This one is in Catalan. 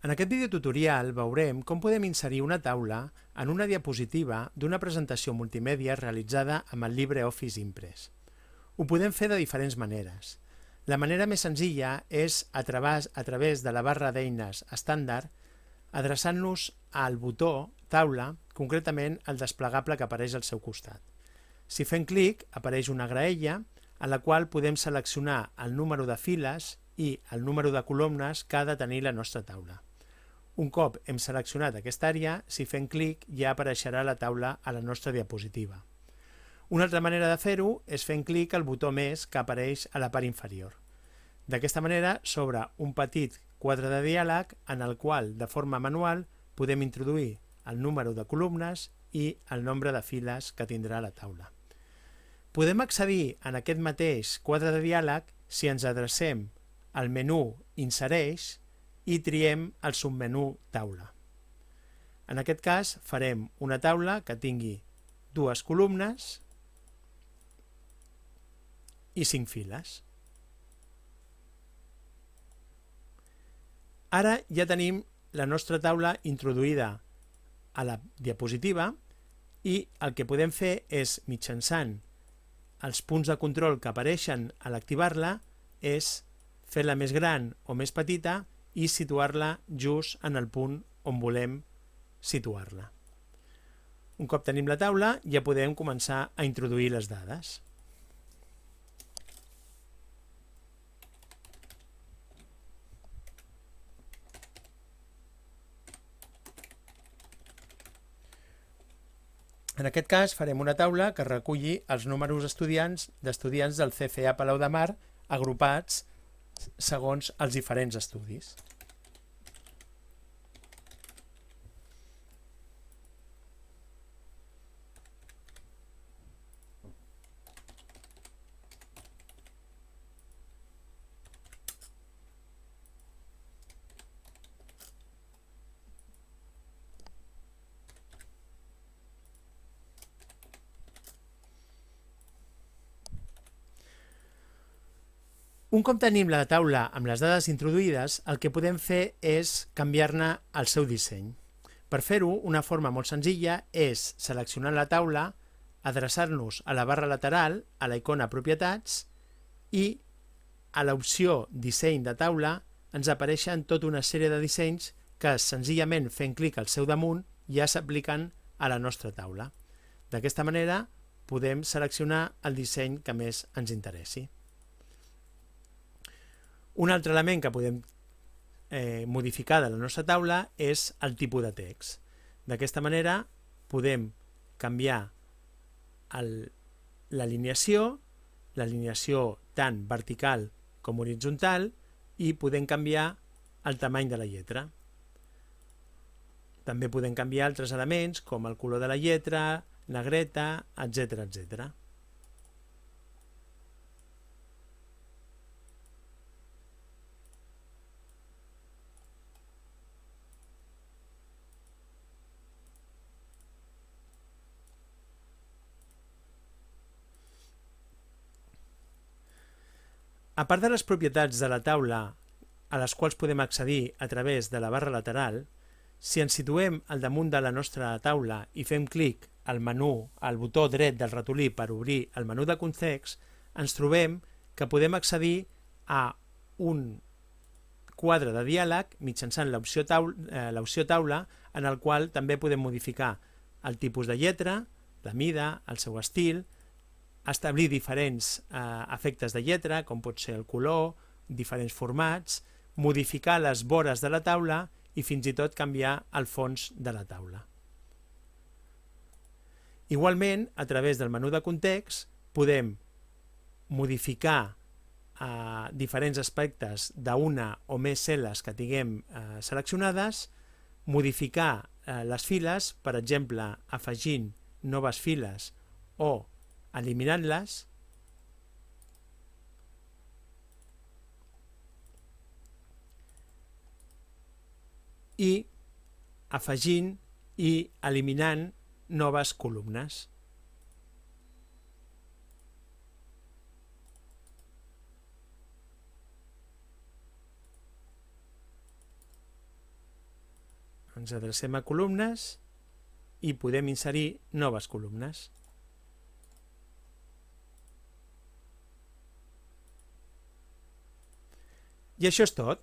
En aquest videotutorial veurem com podem inserir una taula en una diapositiva d'una presentació multimèdia realitzada amb el LibreOffice Impress. Ho podem fer de diferents maneres. La manera més senzilla és a través de la barra d'eines estàndard, adreçant-nos al botó taula, concretament el desplegable que apareix al seu costat. Si fem clic, apareix una graella en la qual podem seleccionar el número de files i el número de columnes que ha de tenir la nostra taula. Un cop hem seleccionat aquesta àrea, si fem clic ja apareixerà la taula a la nostra diapositiva. Una altra manera de fer-ho és fent clic al botó més que apareix a la part inferior. D'aquesta manera s'obre un petit quadre de diàleg en el qual, de forma manual, podem introduir el número de columnes i el nombre de files que tindrà la taula. Podem accedir en aquest mateix quadre de diàleg si ens adrecem al menú Insereix i triem el submenú Taula. En aquest cas farem una taula que tingui dues columnes i 5 files. Ara ja tenim la nostra taula introduïda a la diapositiva i el que podem fer és, mitjançant els punts de control que apareixen a l'activar-la, és fer-la més gran o més petita i situar-la just en el punt on volem situar-la. Un cop tenim la taula, ja podem començar a introduir les dades. En aquest cas farem una taula que reculli els números d'estudiants del CFA Palau de Mar agrupats segons els diferents estudis. Un cop tenim la taula amb les dades introduïdes, el que podem fer és canviar-ne el seu disseny. Per fer-ho, una forma molt senzilla és seleccionar la taula, adreçar-nos a la barra lateral, a la icona Propietats, i a l'opció Disseny de taula ens apareixen tota una sèrie de dissenys que senzillament fent clic al seu damunt ja s'apliquen a la nostra taula. D'aquesta manera podem seleccionar el disseny que més ens interessi. Un altre element que podem modificar de la nostra taula és el tipus de text. D'aquesta manera podem canviar l'alineació tant vertical com horitzontal, i podem canviar el tamany de la lletra. També podem canviar altres elements com el color de la lletra, negreta, etc. A part de les propietats de la taula a les quals podem accedir a través de la barra lateral, si ens situem al damunt de la nostra taula i fem clic al botó dret del ratolí per obrir el menú de context, ens trobem que podem accedir a un quadre de diàleg mitjançant l'opció taula, en el qual també podem modificar el tipus de lletra, la mida, el seu estil, establir diferents efectes de lletra, com pot ser el color, diferents formats, modificar les vores de la taula i fins i tot canviar el fons de la taula. Igualment, a través del menú de context, podem modificar diferents aspectes d'una o més cel·les que tinguem seleccionades, modificar les files, per exemple, afegint noves files o eliminant-les, i afegint i eliminant noves columnes. ens adrecem a columnes i podem inserir noves columnes. I això és tot.